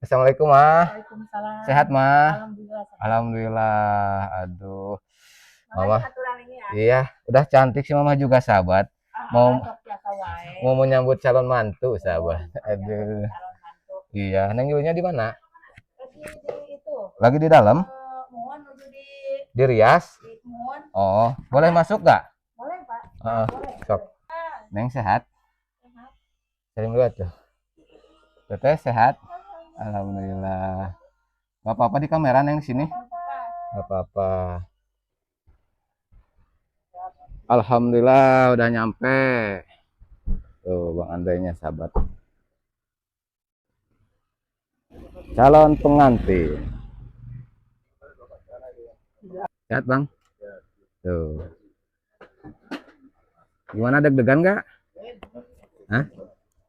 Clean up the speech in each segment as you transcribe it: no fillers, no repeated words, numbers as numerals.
Assalamualaikum, Mah. Waalaikumsalam. Sehat, Mah? Alhamdulillah sehat. Alhamdulillah. Aduh, Makanya Mama. aturan ini ya. Iya, udah cantik sih Mama juga, sahabat. Mau Sok biasa wae. mau menyambut calon mantu, Oh, sahabat. Aduh. calon mantu. Iya, Neng Yulinya di mana? Lagi di itu. Lagi di dalam? Mohon menuju Di Rias? di mohon. Oh, boleh masuk gak? Boleh, Pak. Boleh. Sok. Ah, Neng sehat? sehat. Salim dulu tuh. Teteh sehat? Alhamdulillah. Gak apa-apa di kamera Neng sini? Gak apa-apa. Alhamdulillah udah nyampe. Tuh Bang Andrenya, sahabat. Calon pengantin. Sehat Bang? Tuh. Gimana, deg-degan nggak? Hah?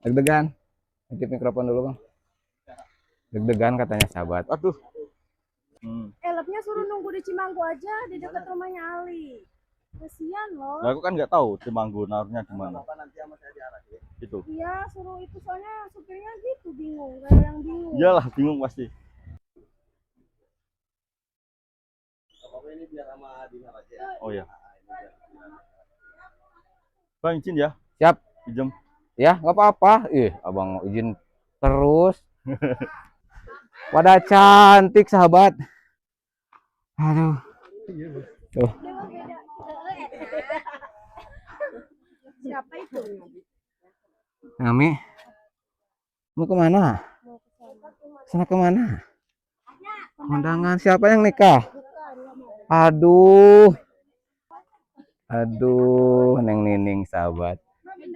Deg-degan? Ngintip mikrofon dulu Bang. Deg-degan katanya sahabat. Aduh. Elapnya suruh nunggu di Cimanggu aja di dekat rumahnya Ali. Kasihan loh. Nah, aku kan nggak tahu Temanggu naruhnya di mana. Itu. Iya, suruh itu soalnya supirnya gitu bingung, kayak yang bingung. Iyalah, bingung pasti. Oh ya. Bang izin ya. Siap. Pinjam. Ya, nggak apa-apa. Abang izin terus. Pada cantik sahabat. Aduh. Tuh. Siapa itu? Nami, mau kemana? Sana kemana? Kondangan siapa yang nikah? Aduh. Aduh, Neng Nining sahabat.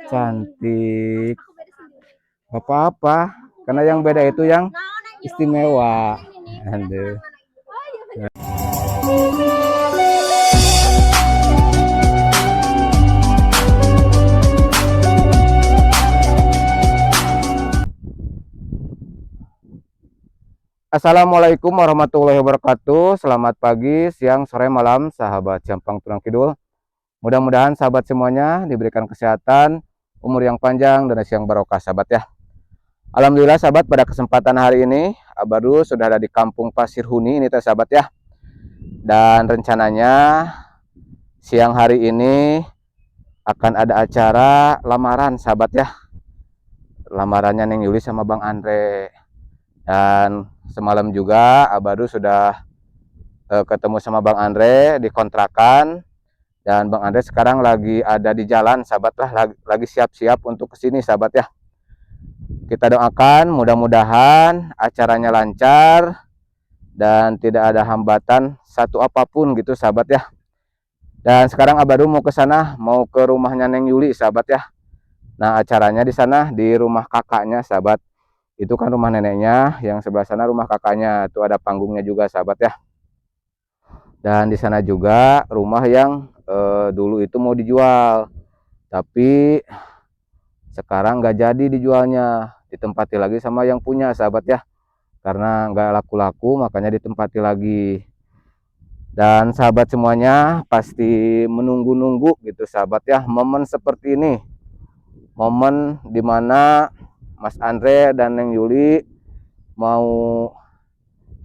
Cantik. Gak apa-apa. Karena yang beda itu yang istimewa. Aduh. Assalamualaikum warahmatullahi wabarakatuh. Selamat pagi, siang, sore, malam, sahabat Jampang Tulang Kidul. Mudah-mudahan sahabat semuanya diberikan kesehatan, umur yang panjang, dan rezeki yang barokah, sahabat ya. Alhamdulillah sahabat, pada kesempatan hari ini Abadu sudah ada di Kampung Pasir Huni ini teh sahabat ya. Dan rencananya siang hari ini akan ada acara lamaran sahabat ya. Lamarannya Neng Yuli sama Bang Andre. Dan semalam juga Abadu sudah ketemu sama Bang Andre di kontrakan. Dan Bang Andre sekarang lagi ada di jalan sahabat lah, lagi siap-siap untuk kesini sahabat ya. Kita doakan mudah-mudahan acaranya lancar dan tidak ada hambatan satu apapun gitu sahabat ya. Dan sekarang Abadu mau ke sana, mau ke rumahnya Neng Yuli sahabat ya. Nah, acaranya di sana di rumah kakaknya sahabat. Itu kan rumah neneknya, yang sebelah sana rumah kakaknya. Itu ada panggungnya juga sahabat ya. Dan di sana juga rumah yang dulu itu mau dijual. Tapi sekarang nggak jadi dijualnya, ditempati lagi sama yang punya sahabat ya. Karena nggak laku-laku makanya ditempati lagi. Dan sahabat semuanya pasti menunggu-nunggu gitu sahabat ya, momen seperti ini. Momen dimana Mas Andre dan Neng Yuli mau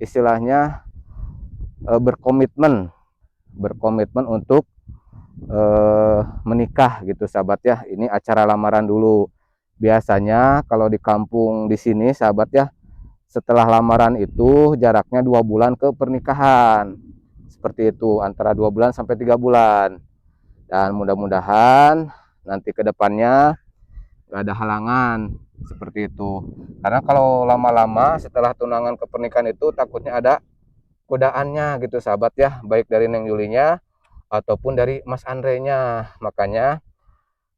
istilahnya berkomitmen untuk menikah gitu sahabat ya. Ini acara lamaran dulu. Biasanya kalau di kampung di sini sahabat ya, setelah lamaran itu jaraknya 2 bulan ke pernikahan. Seperti itu, antara 2 bulan sampai 3 bulan. Dan mudah-mudahan nanti ke depannya gak ada halangan seperti itu. Karena kalau lama-lama setelah tunangan ke pernikahan itu takutnya ada godaannya gitu sahabat ya, baik dari Neng Yulinya ataupun dari Mas Andre-nya. Makanya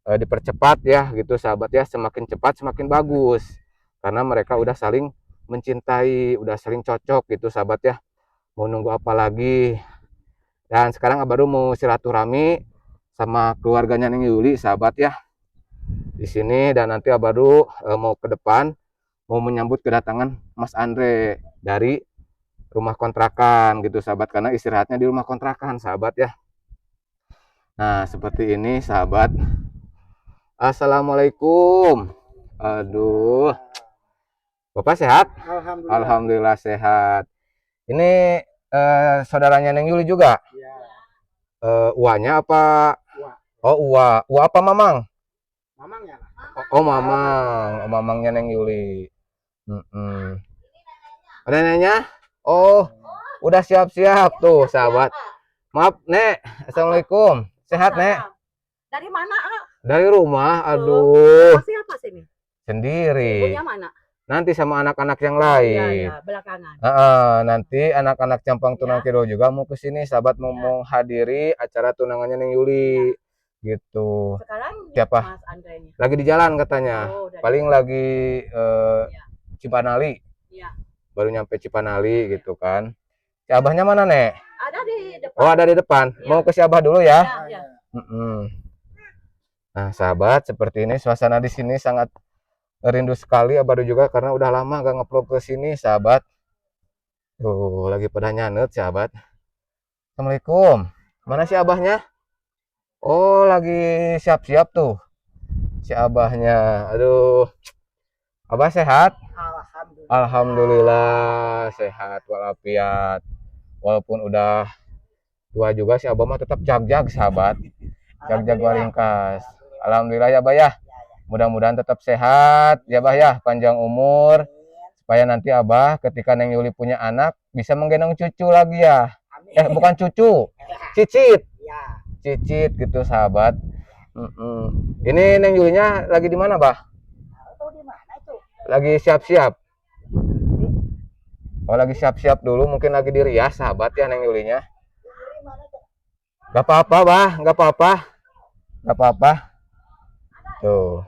dipercepat ya gitu sahabat ya, semakin cepat semakin bagus. Karena mereka udah saling mencintai, udah saling cocok gitu sahabat ya. Mau nunggu apa lagi? Dan sekarang baru mau silaturahmi sama keluarganya Neng Yuli sahabat ya. Di sini dan nanti baru mau ke depan mau menyambut kedatangan Mas Andre dari rumah kontrakan gitu sahabat, karena istirahatnya di rumah kontrakan sahabat ya. Nah seperti ini sahabat. Assalamualaikum. Aduh, Bapak sehat? Alhamdulillah. Alhamdulillah sehat. Ini saudaranya Neng Yuli juga? Iya. Uanya apa? Ua. Oh, Ua apa Mamang? Mamangnya lah. Oh, Mamang. Oh, Mamangnya Neng Yuli. Ada neneknya? Oh, udah siap-siap tuh, sahabat. Maaf, Nek. Assalamualaikum. Sehat, Nek? Dari mana, ah? Dari rumah. Aduh, Siapa sini? sendiri. Ibunya mana? Nanti sama anak-anak yang Iya, lain. iya, belakangan. Nanti anak-anak Campang Tunang Kidul juga mau ke sini, sahabat, mau menghadiri acara tunangannya Neng Yuli. Gitu. Sekarang Siapa? Mas Andrenya. Lagi di jalan katanya. Oh, dari Paling lagi Cipanali. Iya. Baru nyampe Cipanali gitu kan. Si Abahnya mana, Nek? Ada di depan. Oh, ada di depan. Iya. Mau ke si Abah dulu ya? Iya, iya. Nah, sahabat, seperti ini suasana di sini sangat rindu sekali Abah juga karena udah lama gak ngevlog ke sini, sahabat. Tuh, lagi pada nyanet, sahabat. Assalamualaikum. Mana si Abahnya? Oh, lagi siap-siap tuh. Si Abahnya. Aduh. Abah sehat? Alhamdulillah. Alhamdulillah sehat walafiat. Walaupun udah tua juga si Abah mah tetap jag-jag, sahabat. Jag-jag waringkas. Alhamdulillah ya, Bah ya. Mudah-mudahan tetap sehat ya, Bah ya, panjang umur. Supaya nanti Abah ketika Neng Yuli punya anak bisa menggendong cucu lagi ya. Bukan cucu. Cicit. Iya. Cicit gitu, sahabat. Ini Neng Yulinya lagi di mana, Bah? Tahu di mana itu? Lagi siap-siap. Oh, lagi siap-siap dulu, mungkin lagi dirias, sahabat ya, Neng Yulinya. Gak apa-apa, Bah, gak apa-apa. Gak apa-apa. Tuh.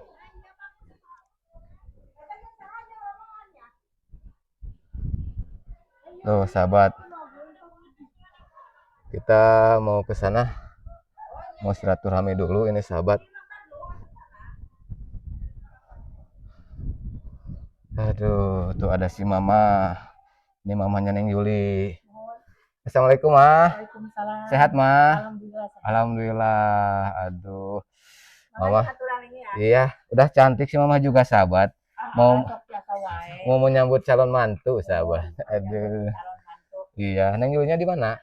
Tuh, sahabat. Kita mau ke sana. Mau silaturahmi dulu ini, sahabat. Aduh, tuh ada si Mama. Ini mamanya Neng Yuli. Assalamualaikum, Ma. Waalaikumsalam. Sehat, Ma? Alhamdulillah. Alhamdulillah. Aduh. Mama. Aturan ini ya. Iya, udah cantik si Mama juga, sahabat. Mau menyambut calon mantu, sahabat. Aduh. Iya, Neng Yulinya di mana?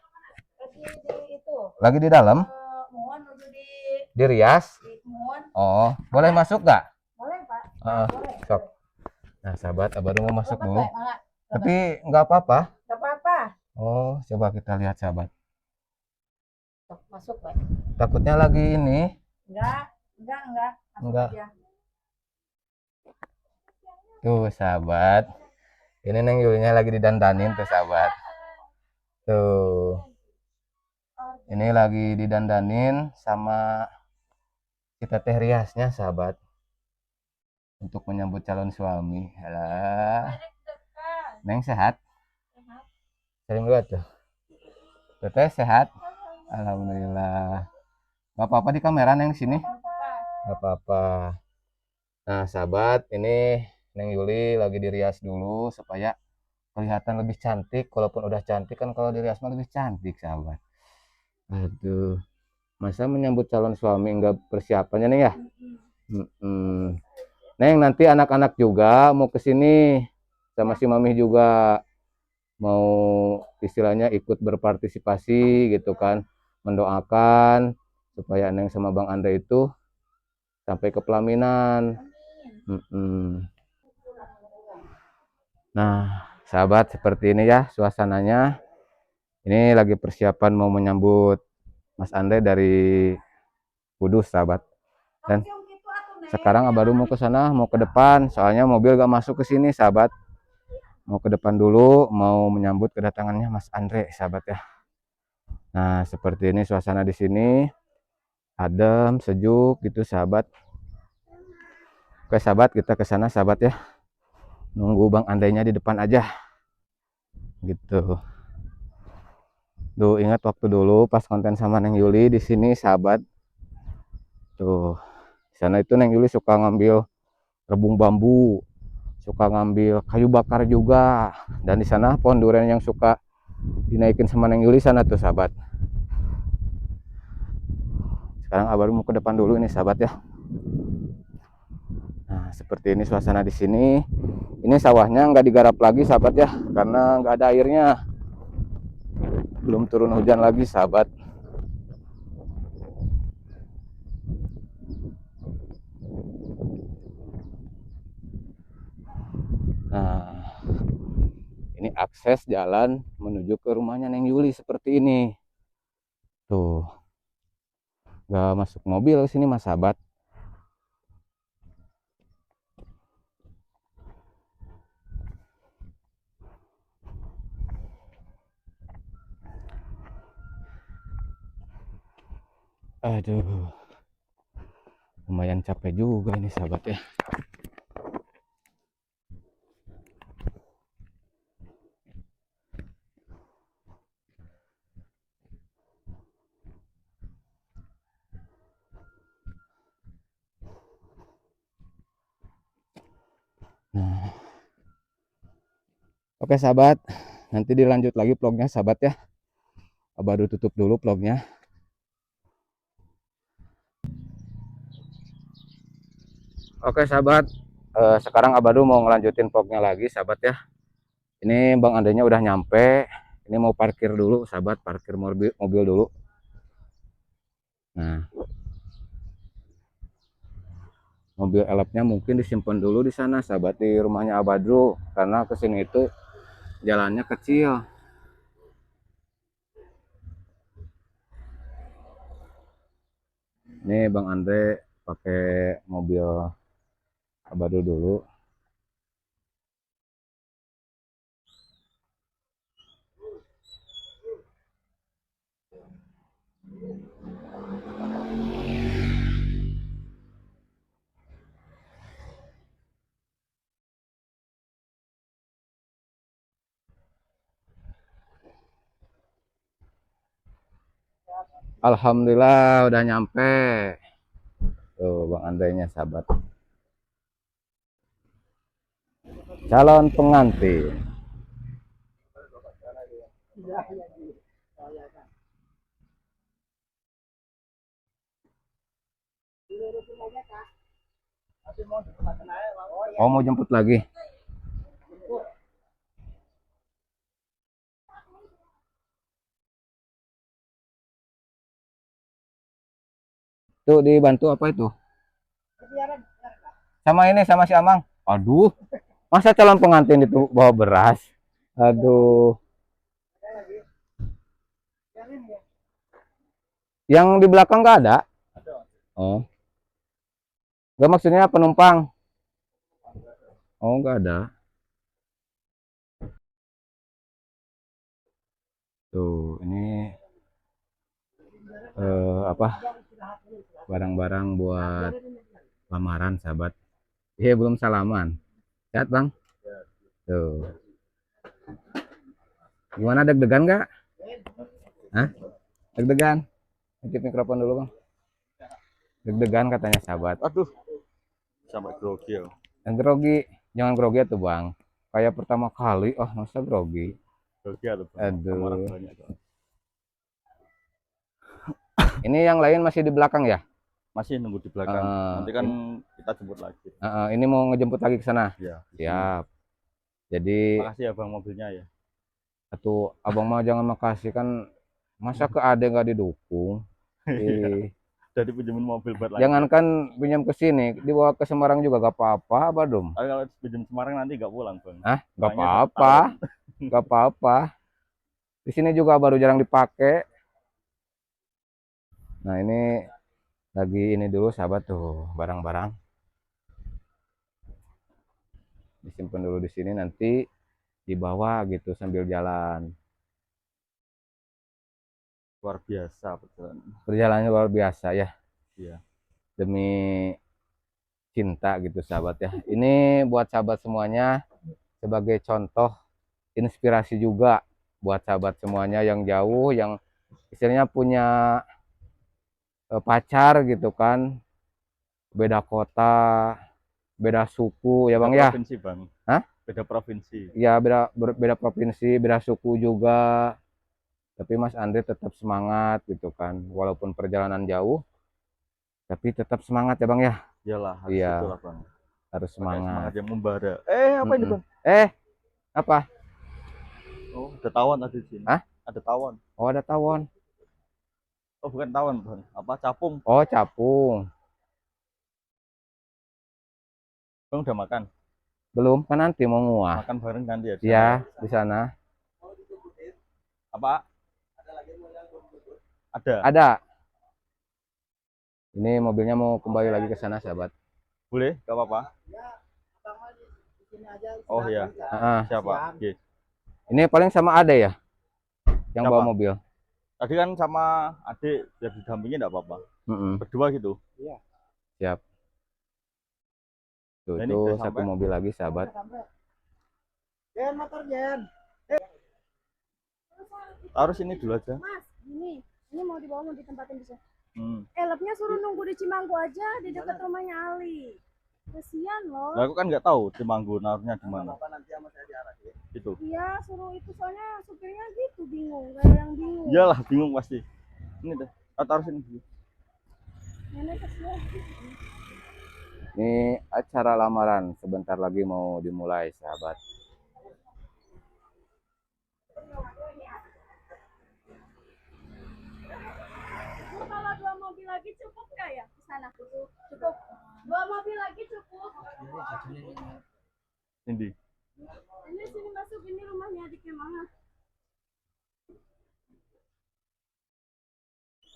Lagi di dalam? Mohon menuju Di Rias? mohon. Oh, boleh masuk nggak? Boleh, Pak. Boleh. Sok. Nah, sahabat, baru mau masuk dulu. Enggak Tapi nggak apa-apa. apa-apa. Oh, coba kita lihat, sahabat. Masuk, Pak. Takutnya lagi ini. Enggak. Masuk Enggak. aja. Tuh, sahabat. Ini Neng Yulinya lagi didandanin tuh, sahabat. Tuh. Ini lagi didandanin sama kita teh riasnya, sahabat. Untuk menyambut calon suami. Alah. Neng sehat? Salim dulu tuh. Teteh sehat? Alhamdulillah. Gak apa-apa di kamera, Neng, sini? Gak apa-apa. Nah, sahabat, ini Neng Yuli lagi dirias dulu supaya kelihatan lebih cantik. Walaupun udah cantik kan kalau dirias mah lebih cantik, sahabat. Aduh. Masa menyambut calon suami enggak persiapannya, Neng ya? Neng, nanti anak-anak juga mau ke sini sama si Mami juga. Mau istilahnya ikut berpartisipasi gitu kan, mendoakan supaya Neng sama Bang Andre itu sampai ke pelaminan. Nah, sahabat, seperti ini ya suasananya. Ini lagi persiapan mau menyambut Mas Andre dari Kudus, sahabat. Dan sekarang baru mau ke sana, mau ke depan, soalnya mobil gak masuk ke sini, sahabat. Mau ke depan dulu, mau menyambut kedatangannya Mas Andre, sahabat ya. Nah, seperti ini suasana di sini. Adem, sejuk gitu, sahabat. Oke, sahabat, kita ke sana, sahabat ya. Nunggu Bang Andre-nya di depan aja. Gitu. Duh, ingat waktu dulu pas konten sama Neng Yuli di sini, sahabat. Tuh. Di sana itu Neng Yuli suka ngambil rebung bambu. Suka ngambil kayu bakar juga, dan di sana pohon durian yang suka dinaikin sama Neng Yuli sana tuh, sahabat. Sekarang baru mau ke depan dulu ini, sahabat ya. Nah, seperti ini suasana di sini. Ini sawahnya nggak digarap lagi sahabat ya, karena nggak ada airnya. Belum turun hujan lagi sahabat. Nah, ini akses jalan menuju ke rumahnya Neng Yuli seperti ini. Tuh, nggak masuk mobil ke sini mas sahabat. Aduh, lumayan capek juga ini sahabat ya. Nah, oke sahabat, nanti dilanjut lagi vlognya sahabat ya. Baru tutup dulu vlognya. Oke sahabat, sekarang Abadu mau ngelanjutin vlognya lagi sahabat ya. Ini Bang Andenya udah nyampe. Ini mau parkir dulu sahabat, parkir mobil dulu. Nah, mobil elapnya mungkin disimpan dulu di sana sahabat, di rumahnya Abadu, karena kesini itu jalannya kecil. Ini Bang Andre pakai mobil Abadu dulu. Alhamdulillah udah nyampe. Tuh Bang Andrenya sahabat. Calon pengantin. Oh mau jemput lagi? Tuh dibantu apa itu? Sama ini sama si Amang. Aduh, masa calon pengantin itu bawa beras? Aduh. Yang di belakang nggak ada? Oh, nggak maksudnya penumpang? Oh nggak ada. Tuh ini apa? Barang-barang buat lamaran sahabat. Iya belum salaman. Sehat bang? Tuh. Gimana deg-degan nggak? Hah? Deg-degan? Ngintip mikrofon dulu bang. Deg-degan katanya sahabat. Aduh, sampai grogi ya. Yang grogi, jangan grogi tuh bang. Kayak pertama kali, oh masa grogi. Grogi atau Aduh. orang banyak. Ini yang lain masih di belakang ya? Masih nunggu di belakang. Nanti kan kita jemput lagi. Ini mau ngejemput lagi ke sana. Ya. Siap. Jadi, makasih ya bang mobilnya ya. atuh abang mah jangan makasih kan, masa ke ade nggak didukung. Jadi pinjemin mobil buat lagi. Jangankan pinjam ke sini, dibawa ke Semarang juga gak apa-apa, Badum. Kalau pinjam Semarang nanti nggak pulang bang. Gak apa-apa, gak apa-apa. Di sini juga baru jarang dipakai. Nah ini lagi ini dulu sahabat tuh barang-barang. Disimpan dulu di sini, nanti dibawa gitu sambil jalan. Luar biasa Perjalanannya luar biasa ya. Iya. Demi cinta gitu sahabat ya. Ini buat sahabat semuanya sebagai contoh inspirasi juga buat sahabat semuanya yang jauh, yang istilahnya punya pacar gitu kan, beda kota, beda suku ya bang ya. Provinsi bang. Hah? Beda provinsi. Ya beda provinsi, beda suku juga. Tapi Mas Andre tetap semangat gitu kan, walaupun perjalanan jauh, tapi tetap semangat ya bang ya. Iyalah, harus Iya. itulah bang. Harus Pakai semangat semangat. yang membara. Apa ini, Mm-mm. Bang? Apa? Oh, ada tawon ada di sini. Hah? Ada tawon. Oh, ada tawon. Oh, bukan tawon, Bang. Apa capung? Oh, capung. Bang udah makan? Belum, kan nanti mau nguah. Makan bareng nanti ya. Iya, di sana. Apa? Ada. Ada. Ini mobilnya mau kembali lagi ke sana, sahabat. Boleh? Gak apa-apa. Oh iya. Heeh. Siapa? Oke. Ini paling sama Ade ya, yang Siapa? bawa mobil. Tadi kan sama adik biar didampingi enggak apa-apa. Mm-mm. Berdua gitu. Siap. Tuh, Nah, ini itu udah satu sampai. mobil lagi, sahabat. Jen, motor Jen. Taruh sini dulu aja. Mas, ini mau dibawa, mau ditempatin bisa. Hmm. Suruh nunggu di Cimanggu aja di dekat rumahnya Ali. Kasihan loh. Lah aku kan nggak tahu Cimanggu naruhnya di mana. Bapak nanti sama saya diarahin. Itu. Iya, suruh itu soalnya supirnya gitu bingung, kayak yang bingung. Iyalah bingung pasti. Ini deh. Taruh sini dulu. Nenek kasihan. Ini acara lamaran sebentar lagi mau dimulai, sahabat. Bu, kalau 2 mobil lagi cukup nggak ya di sana? Cukup. 2 mobil lagi cukup. Ini. Ini sini masuk, ini rumahnya adiknya Mama.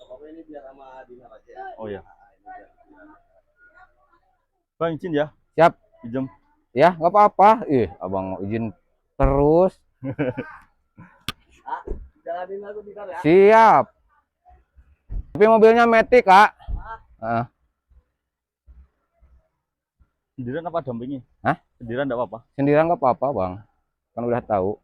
Bapak ini biar sama Dinar aja. Oh ya. Bang izin ya. Siap. Pinjam. Ya, nggak apa-apa. Abang izin terus. Jalanin aku Dinar ya. Siap. Tapi mobilnya Matic, Kak. Heeh. Sendirian apa dampingi? Hah? Sendirian enggak apa-apa. Sendirian nggak apa-apa, Bang. Kan udah tahu.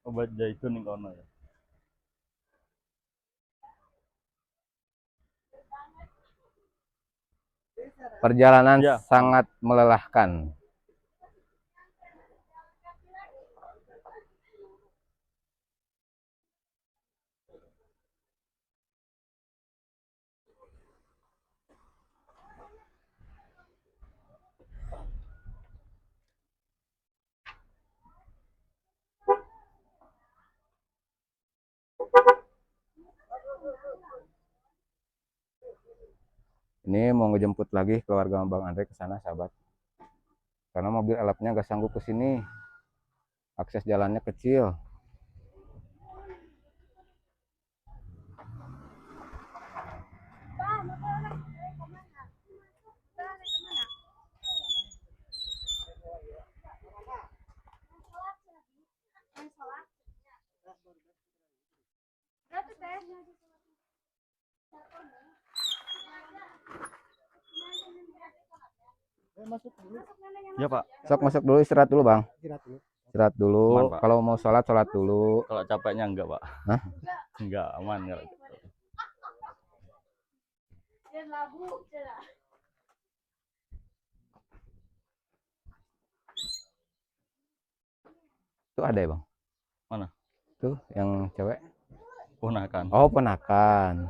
Obat zaitun ning kono ya. Perjalanan Ya. sangat melelahkan. Ini mau ngejemput lagi keluarga Bang Andre ke sana, sahabat. Karena mobil elapnya nggak sanggup ke sini. Akses jalannya kecil. Pak, motor anak saya kemana? Pak, anak kemana? Main sholat. Berarti teh. Masuk dulu. Ya, Pak. Sok masuk dulu, istirahat dulu, Bang. Istirahat dulu. Istirahat dulu. Aman, Pak. Kalau mau sholat, sholat dulu. Kalau capeknya enggak, Pak. Hah? Enggak, aman kalau gitu. Dan lagu, celah. Tuh ada ya, Bang? Mana? Tuh, yang cewek. Ponakan. Oh, ponakan.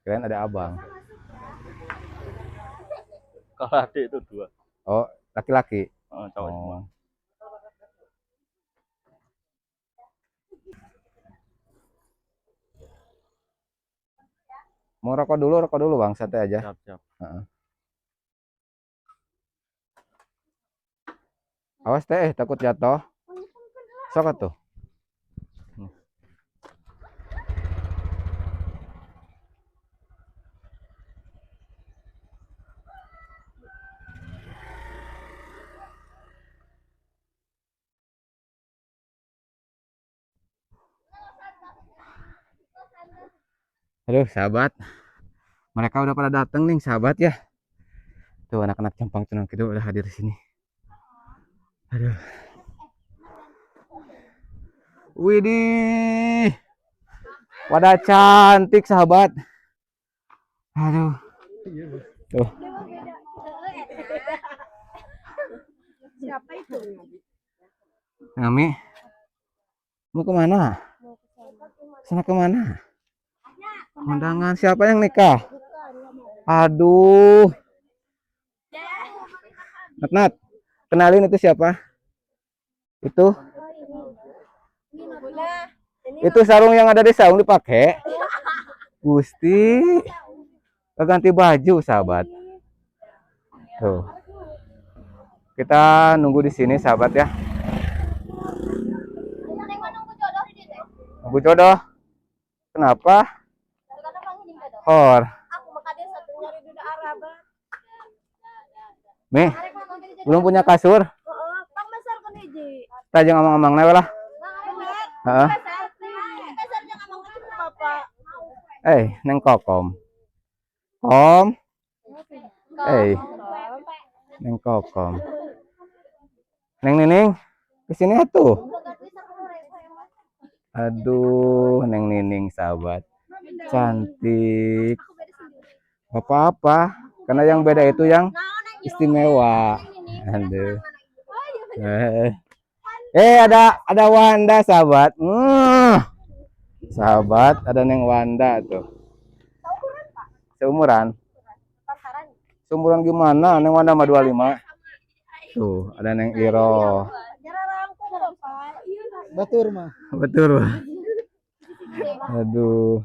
Kirain ada abang. Kalau adik itu 2. Oh, laki-laki. Cowok semua. Oh. Mau rokok dulu, Bang. Santai aja. Siap, siap. Awas teh, takut jatuh. Sok atuh. Aduh, sahabat. Mereka udah pada datang nih, sahabat ya. Tuh anak-anak Campang Tunang Kidul udah hadir di sini. Aduh. Widih. Pada cantik, sahabat. Aduh. Tuh. Siapa itu? Ngami. Mau kemana? Mau ke sana. Sana kemana? Undangan siapa yang nikah? Aduh. Nat, kenalin itu siapa? Itu? Itu sarung yang ada di saung dipakai? Gusti. Ganti baju, sahabat. Tuh. Kita nunggu di sini, sahabat ya. Nunggu jodoh. Kenapa? Hor. Nih, belum punya kasur. Tajang ngomong-ngomong lah. Heeh. Neng kokom. Kom. Neng kokom. Neng Nining, kesini atuh. Aduh, Neng Nining sahabat. Cantik. Apa-apa, karena yang beda itu yang istimewa. Aduh. Ada Wanda sahabat. Sahabat, ada Neng Wanda tuh. Seumuran? Seumuran gimana? Neng Wanda mah 25. Tuh, ada Neng Iro. Batur mah. Betul. Aduh.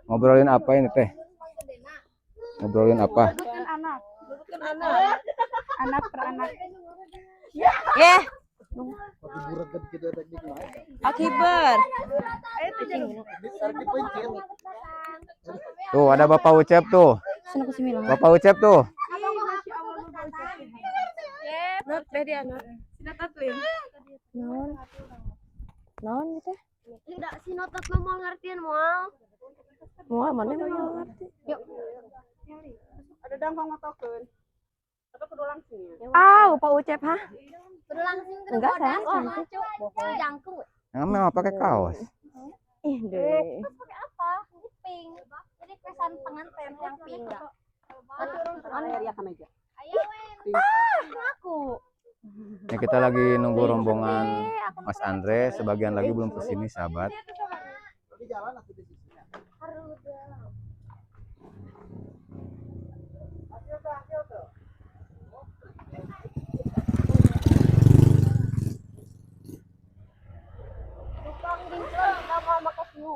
Ngobrolin apa ini teh? Ngobrolin apa? Anak per anak. Akibat. Tuh, ada Bapak Ucep tuh. Bapak Ucep tuh. Naon gitu? Tidak si notot mau ngertiin moal. Mau mana mau ngerti? Yuk. Ada dangkong ngotokeun. Atau kudu langsung ya? Pak Ucep hah? Kudu langsung ke Enggak, bodas, saya lucu. Jangkung. Memang pakai kaos. Ih, deh. Terus pakai apa? Ini pink. Jadi kesan pengantin yang pink enggak? Area kemeja. Ayo wen. Aku. Ini kita lagi nunggu rombongan Mas Andre. Sebagian lagi belum kesini sahabat. Di jalan aku di sini. Tukang dinclong enggak mau makan siu.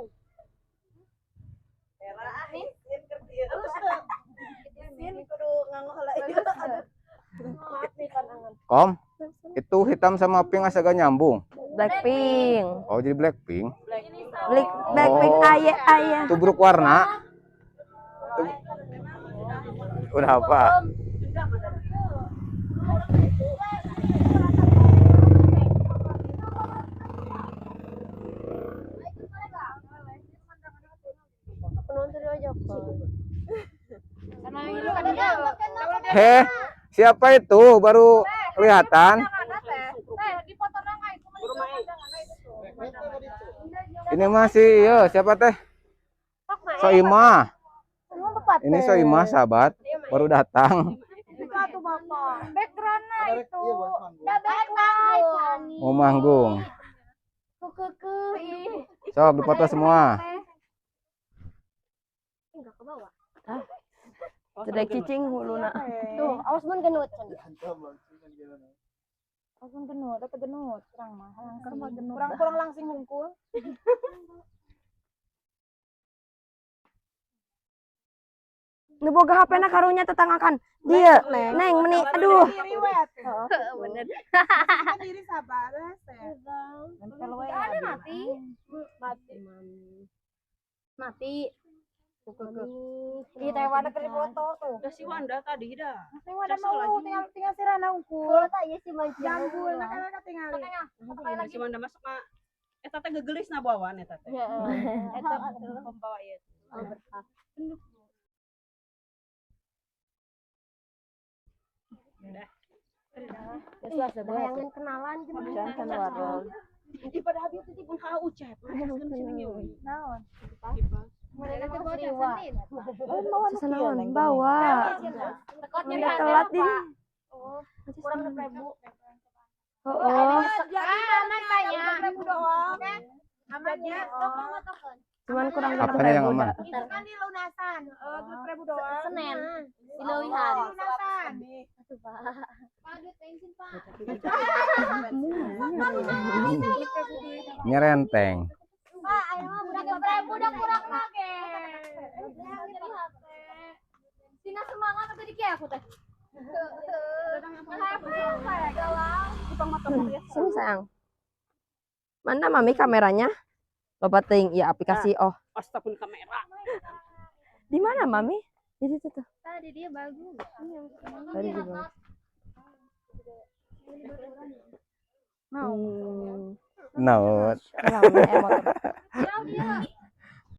Kom, itu hitam sama pink agak nyambung. Blackpink. Oh, jadi Blackpink. Blackpink Oh. ayah. Tubruk warna. Udah apa? Penonton aja kok. Siapa itu? Baru kelihatan. Ini masih, ya siapa teh? Soimah. Ini Soimah sahabat, baru datang. Backgroundnya itu. Mau manggung. Sok dipoto semua. Enggak ke bawah. Sudah cicing huluna. Tuh, awas mun genut. Awas genut, atau genut, kurang mah. Kurang langsing hungkul. Neboga HP na karunya tetanggakan. Dia, Neng, meni, aduh. Bener. Diri sabar, Ada mati. Mati. Di Taiwan ada foto tuh. Udah si Wanda tadi dah. Saya ada mau tinggal si Rana hungkul. Kulit aja sih manjang. Jambul, nak tinggal. Si Wanda masuk mah eta teh gegelis na bawahan eta teh. Eta Pembawa ieu. berkah. Udah. Bayangan kenalan Jangan warung. Di pada habis itu pun kau ucap. Naon? Mereka tuh bawa sendiri. Sesanawan bawa. Udah telat ini. Kurang 20.000. Oh. Aman banyak. 20.000 doang. Amannya. Token. Cuman kurang Apanya yang aman? Itu kan di lunasan. 20.000 doang. Senin. Di Lewihan. Lunasan. Aduh, Pak. Pak, duit bensin, Pak. Nyerenteng. Pak, ayo mah udah 20.000 udah kurang lagi. Sina semangat atau di aku teh. Sini sayang. Mana mami kameranya? Loba ting ya aplikasi. Oh, Astagfirullah kamera. di mana mami? Di situ tuh. Tadi dia bagus. Tadi di bawah. Naut. Pulang, motor. Dia